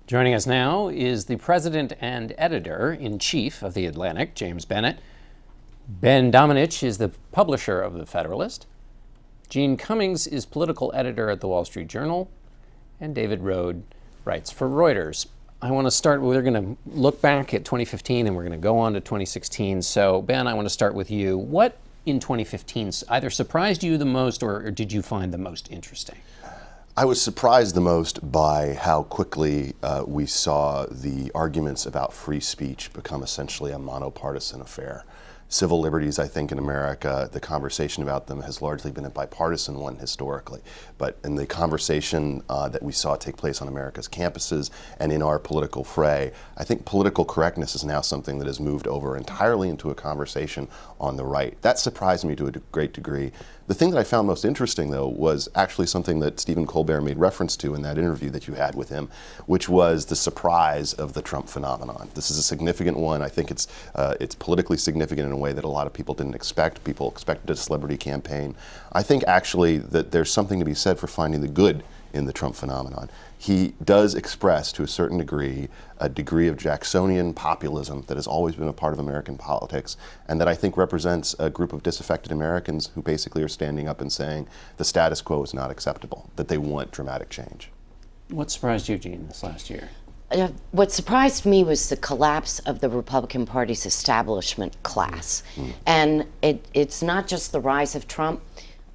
Joining us now is the president and editor-in-chief of The Atlantic, James Bennett. Ben Domenech is the publisher of The Federalist. Gene Cummings is political editor at The Wall Street Journal. And David Rode writes for Reuters. I want to start, we're going to look back at 2015 and we're going to go on to 2016. So, Ben, I want to start with you. What in 2015 either surprised you the most or did you find the most interesting? I was surprised the most by how quickly we saw the arguments about free speech become essentially a monopartisan affair. Civil liberties, I think, in America, the conversation about them has largely been a bipartisan one historically. But in the conversation that we saw take place on America's campuses and in our political fray, I think political correctness is now something that has moved over entirely into a conversation on the right. That surprised me to a great degree. The thing that I found most interesting, though, was actually something that Stephen Colbert made reference to in that interview that you had with him, which was the surprise of the Trump phenomenon. This is a significant one. I think it's politically significant in a way that a lot of people didn't expect. People expected a celebrity campaign. I think actually that there's something to be said for finding the good in the Trump phenomenon. He does express, to a certain degree, a degree of Jacksonian populism that has always been a part of American politics, and that I think represents a group of disaffected Americans who basically are standing up and saying the status quo is not acceptable, that they want dramatic change. What surprised you, Gene, this last year? What surprised me was the collapse of the Republican Party's establishment class. And it's not just the rise of Trump,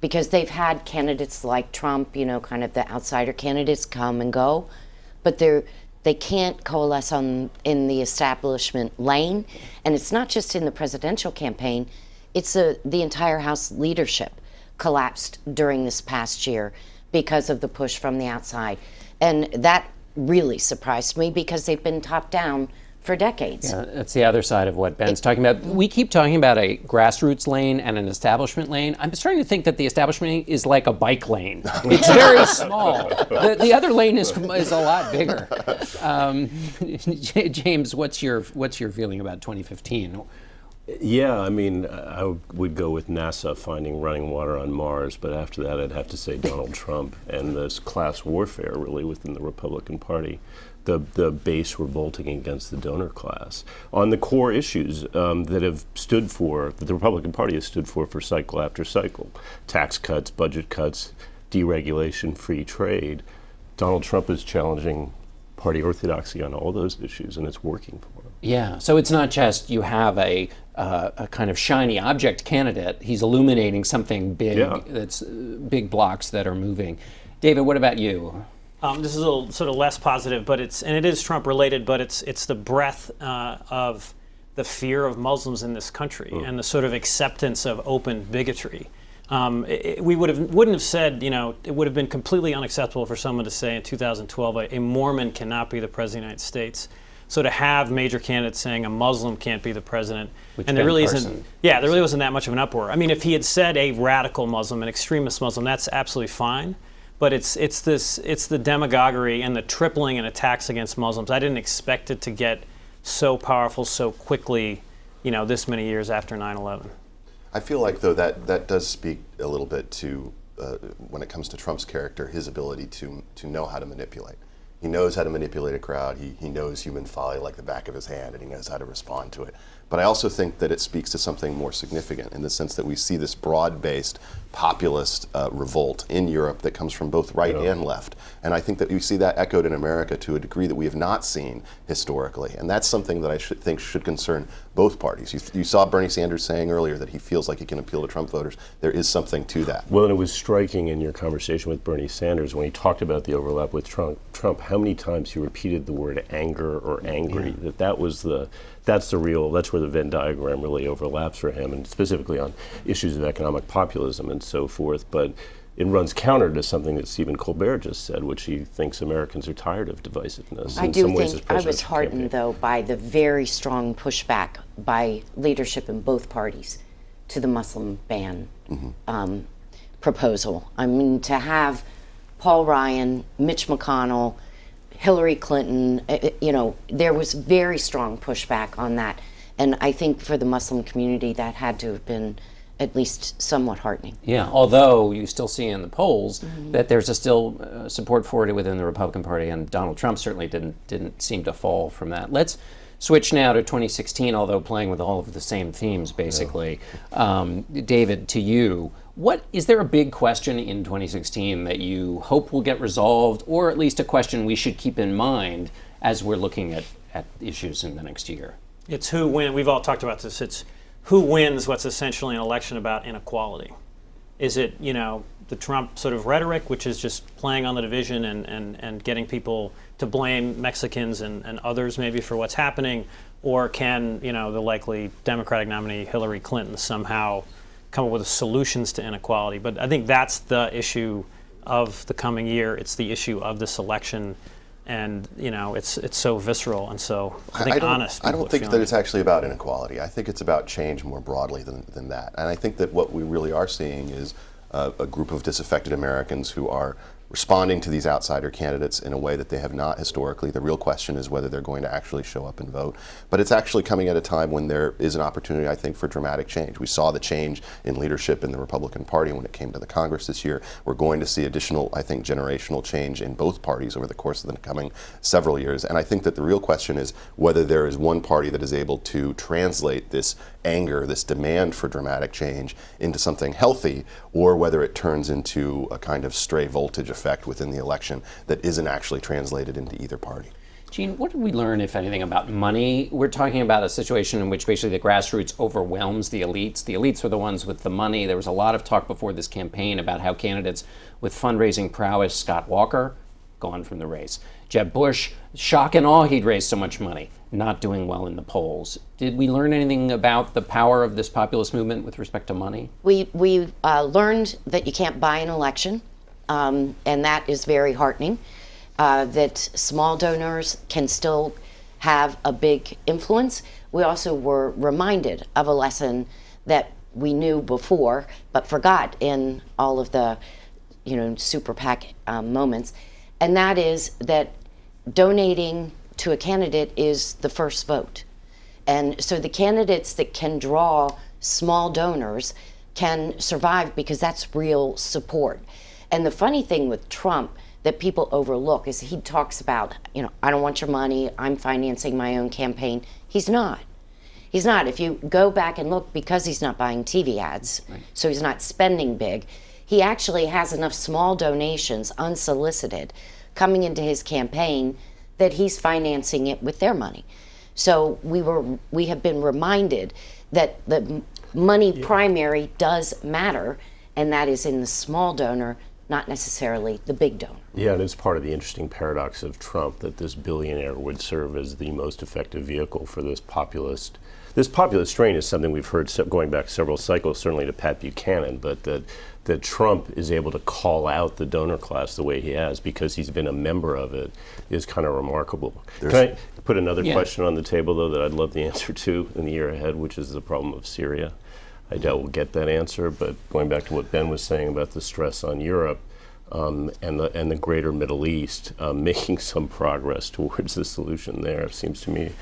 because they've had candidates like Trump, you know, kind of the outsider candidates come and go, but they can't coalesce in the establishment lane. And it's not just in the presidential campaign, it's the entire House leadership collapsed during this past year because of the push from the outside. And that really surprised me because they've been top down for decades. Yeah, that's the other side of what Ben's talking about. We keep talking about a grassroots lane and an establishment lane. I'm starting to think that the establishment lane is like a bike lane. It's very small. The other lane is a lot bigger. James, what's your feeling about 2015? Yeah, I mean, I would go with NASA finding running water on Mars, but after that I'd have to say Donald Trump and this class warfare really within the Republican Party. The base revolting against the donor class on the core issues that have stood for, that the Republican Party has stood for cycle after cycle. Tax cuts, budget cuts, deregulation, free trade. Donald Trump is challenging party orthodoxy on all those issues, and it's working for him. Yeah, so it's not just you have a kind of shiny object candidate. He's illuminating something big, that's big blocks that are moving. David, what about you? This is a little sort of less positive, but it is Trump related, but it's the breadth of the fear of Muslims in this country and the sort of acceptance of open bigotry. We wouldn't have said, you know, it would have been completely unacceptable for someone to say in 2012 a Mormon cannot be the president of the United States. So to have major candidates saying a Muslim can't be the president, and there really isn't that much of an uproar. I mean, if he had said a radical Muslim, an extremist Muslim, that's absolutely fine. But it's the demagoguery and the tripling in attacks against Muslims. I didn't expect it to get so powerful so quickly, you know, this many years after 9/11. I feel like, though, that does speak a little bit to, when it comes to Trump's character, his ability to know how to manipulate. He knows how to manipulate a crowd. He knows human folly like the back of his hand, and he knows how to respond to it. But I also think that it speaks to something more significant in the sense that we see this broad-based populist revolt in Europe that comes from both right and left. And I think that we see that echoed in America to a degree that we have not seen historically. And that's something that I think should concern both parties. You saw Bernie Sanders saying earlier that he feels like he can appeal to Trump voters. There is something to that. Well, and it was striking in your conversation with Bernie Sanders when he talked about the overlap with Trump, how many times he repeated the word anger or angry, that's where the Venn diagram really overlaps for him, and specifically on issues of economic populism and so forth. But it runs counter to something that Stephen Colbert just said, which he thinks Americans are tired of divisiveness. I do think I was heartened, though, by the very strong pushback by leadership in both parties to the Muslim ban proposal. I mean, to have Paul Ryan, Mitch McConnell, Hillary Clinton, you know, there was very strong pushback on that. And I think for the Muslim community, that had to have been at least somewhat heartening. Yeah, although you still see in the polls that there's a still support for it within the Republican Party, and Donald Trump certainly didn't seem to fall from that. Let's switch now to 2016, although playing with all of the same themes, basically. David, to you, is there a big question in 2016 that you hope will get resolved, or at least a question we should keep in mind as we're looking at issues in the next year? It's who wins. We've all talked about this. It's who wins what's essentially an election about inequality. Is it, the Trump sort of rhetoric, which is just playing on the division and getting people to blame Mexicans and others maybe for what's happening? Or can, the likely Democratic nominee Hillary Clinton somehow come up with solutions to inequality? But I think that's the issue of the coming year. It's the issue of this election. And it's so visceral and so honest. I don't think that it's actually about inequality. I think it's about change more broadly than that. And I think that what we really are seeing is a group of disaffected Americans who are responding to these outsider candidates in a way that they have not historically. The real question is whether they're going to actually show up and vote. But it's actually coming at a time when there is an opportunity, I think, for dramatic change. We saw the change in leadership in the Republican Party when it came to the Congress this year. We're going to see additional, I think, generational change in both parties over the course of the coming several years. And I think that the real question is whether there is one party that is able to translate this anger, this demand for dramatic change into something healthy, or whether it turns into a kind of stray voltage effect within the election that isn't actually translated into either party. Gene, what did we learn, if anything, about money? We're talking about a situation in which basically the grassroots overwhelms the elites. The elites are the ones with the money. There was a lot of talk before this campaign about how candidates with fundraising prowess, Scott Walker, gone from the race. Jeb Bush, shock and awe he'd raised so much money, not doing well in the polls. Did we learn anything about the power of this populist movement with respect to money? We learned that you can't buy an election, and that is very heartening. That small donors can still have a big influence. We also were reminded of a lesson that we knew before, but forgot in all of the, super PAC moments, and that is that donating to a candidate is the first vote. And so the candidates that can draw small donors can survive because that's real support. And the funny thing with Trump that people overlook is he talks about, I don't want your money, I'm financing my own campaign. He's not. He's not. If you go back and look, because he's not buying TV ads, right, so he's not spending big, he actually has enough small donations, unsolicited, coming into his campaign that he's financing it with their money. So we have been reminded that the money primary does matter, and that is in the small donor, not necessarily the big donor. Yeah, and it's part of the interesting paradox of Trump that this billionaire would serve as the most effective vehicle for this populist. This populist strain is something we've heard going back several cycles, certainly to Pat Buchanan, but that Trump is able to call out the donor class the way he has because he's been a member of it is kind of remarkable. Can I put another question on the table, though, that I'd love the answer to in the year ahead, which is the problem of Syria? I doubt we'll get that answer, but going back to what Ben was saying about the stress on Europe and the greater Middle East, making some progress towards the solution there seems to me.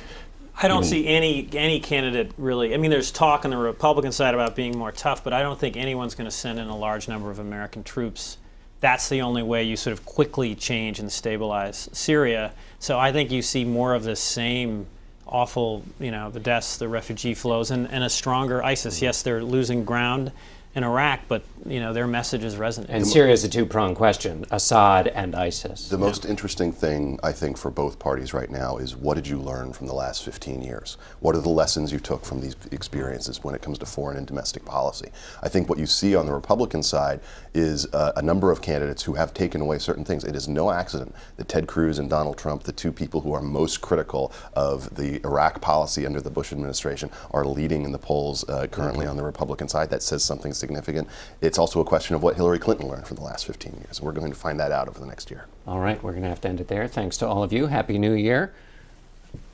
I don't see any candidate really. I mean, there's talk on the Republican side about being more tough, but I don't think anyone's going to send in a large number of American troops. That's the only way you sort of quickly change and stabilize Syria. So I think you see more of the same awful, the deaths, the refugee flows, and a stronger ISIS. Yes, they're losing ground in Iraq, but their message is resonating. And Syria is a two-pronged question: Assad and ISIS. The most interesting thing, I think, for both parties right now is what did you learn from the last 15 years? What are the lessons you took from these experiences when it comes to foreign and domestic policy? I think what you see on the Republican side is a number of candidates who have taken away certain things. It is no accident that Ted Cruz and Donald Trump, the two people who are most critical of the Iraq policy under the Bush administration, are leading in the polls currently on the Republican side. That says something significant. It's also a question of what Hillary Clinton learned from the last 15 years. We're going to find that out over the next year. All right, we're going to have to end it there. Thanks to all of you. Happy New Year.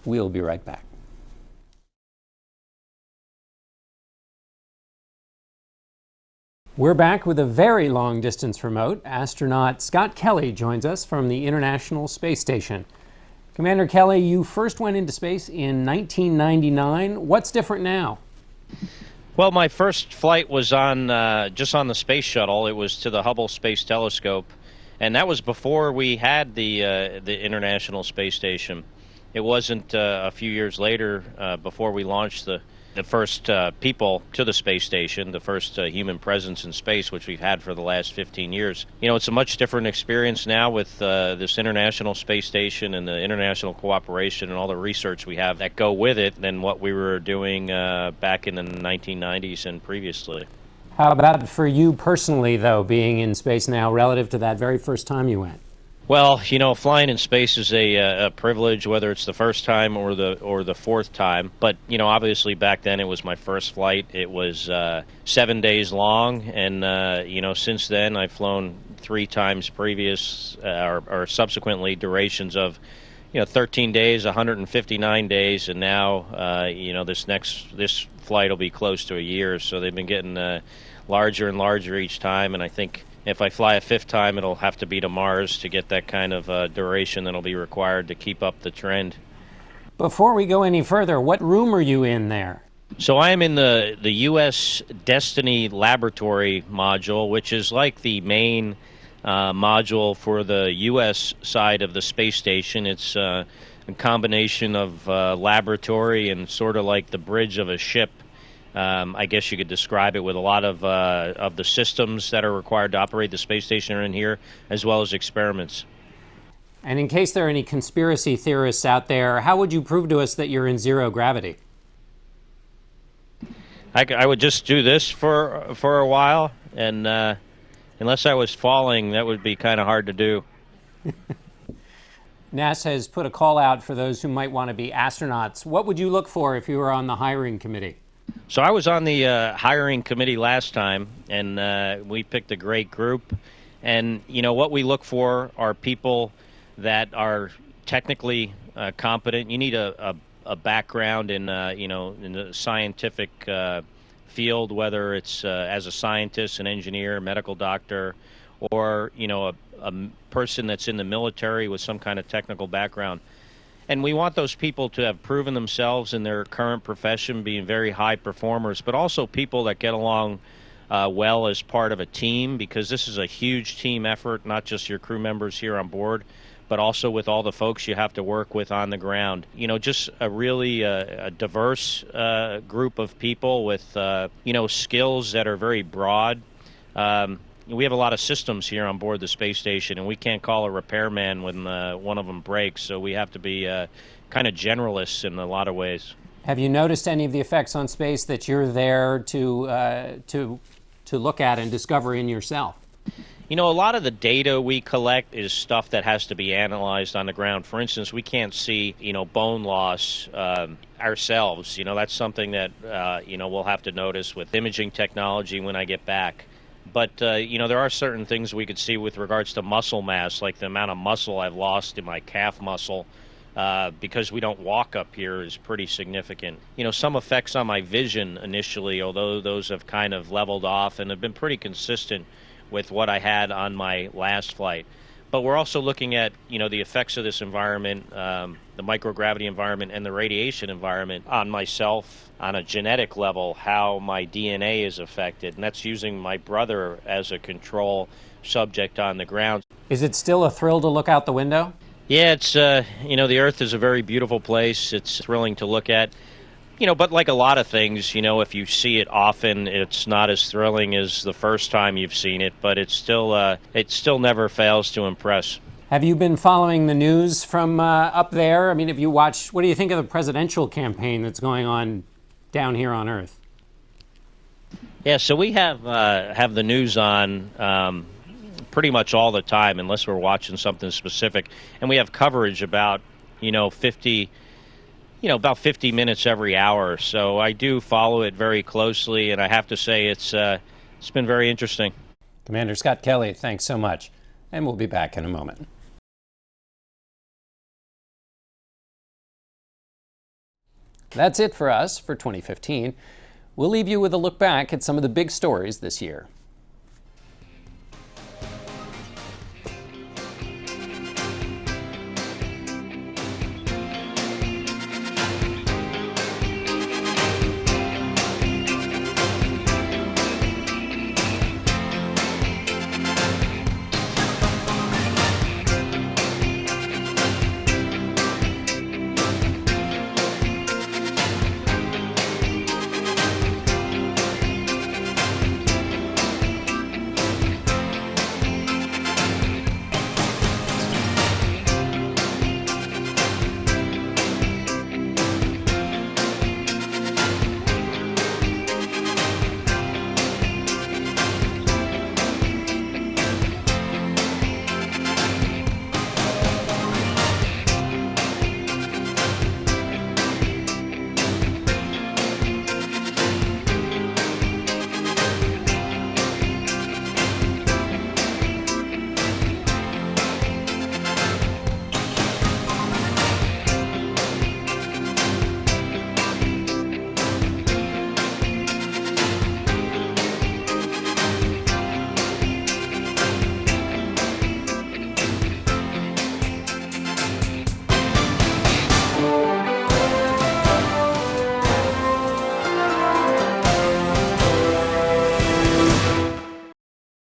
We'll be right back. We're back with a very long-distance remote. Astronaut Scott Kelly joins us from the International Space Station. Commander Kelly, you first went into space in 1999. What's different now? Well, my first flight was on just on the space shuttle. It was to the Hubble Space Telescope, and that was before we had the International Space Station. It wasn't a few years later before we launched the first people to the space station, the first human presence in space, which we've had for the last 15 years. You know, it's a much different experience now with this International Space Station and the international cooperation and all the research we have that go with it than what we were doing back in the 1990s and previously. How about for you personally, though, being in space now relative to that very first time you went? Well, you know, flying in space is a privilege, whether it's the first time or the fourth time. But you know, obviously back then it was my first flight. It was 7 days long, and you know, since then I've flown 3 times previous or subsequently durations of 13 days, 159 days, and now you know, this flight will be close to a year. So they've been getting larger and larger each time, and I think if I fly a 5th time, it'll have to be to Mars to get that kind of duration that'll be required to keep up the trend. Before we go any further, what room are you in there? So I am in the U.S. Destiny Laboratory module, which is like the main module for the U.S. side of the space station. It's a combination of laboratory and sort of like the bridge of a ship. I guess you could describe it, with a lot of the systems that are required to operate the space station are in here, as well as experiments. And in case there are any conspiracy theorists out there, how would you prove to us that you're in zero gravity? I would just do this for a while, and unless I was falling, that would be kind of hard to do. NASA has put a call out for those who might want to be astronauts. What would you look for if you were on the hiring committee? So I was on the hiring committee last time, and we picked a great group. And you know, what we look for are people that are technically competent. You need a background in you know, in the scientific field, whether it's as a scientist, an engineer, medical doctor, or you know, a person that's in the military with some kind of technical background. And we want those people to have proven themselves in their current profession, being very high performers, but also people that get along well as part of a team, because this is a huge team effort, not just your crew members here on board, but also with all the folks you have to work with on the ground. You know, just a really a diverse group of people with, you know, skills that are very broad. We have a lot of systems here on board the space station, and we can't call a repairman when one of them breaks, so we have to be kind of generalists in a lot of ways. Have you noticed any of the effects on space that you're there to look at and discover in yourself? You know, a lot of the data we collect is stuff that has to be analyzed on the ground. For instance, we can't see, you know, bone loss ourselves. You know, that's something that, you know, we'll have to notice with imaging technology when I get back. But, you know, there are certain things we could see with regards to muscle mass, like the amount of muscle I've lost in my calf muscle because we don't walk up here is pretty significant. You know, some effects on my vision initially, although those have kind of leveled off and have been pretty consistent with what I had on my last flight. But we're also looking at, you know, the effects of this environment, the microgravity environment and the radiation environment on myself on a genetic level, how my DNA is affected. And that's using my brother as a control subject on the ground. Is it still a thrill to look out the window? Yeah, it's, you know, the Earth is a very beautiful place. It's thrilling to look at. You know, but like a lot of things, you know, if you see it often, it's not as thrilling as the first time you've seen it, but it still never fails to impress. Have you been following the news from up there? I mean, have you watched, what do you think of the presidential campaign that's going on down here on Earth? Yeah, so we have the news on pretty much all the time, unless we're watching something specific, and we have coverage about, you know, about 50 minutes every hour. So I do follow it very closely, and I have to say it's been very interesting. Commander Scott Kelly, thanks so much. And we'll be back in a moment. That's it for us for 2015. We'll leave you with a look back at some of the big stories this year.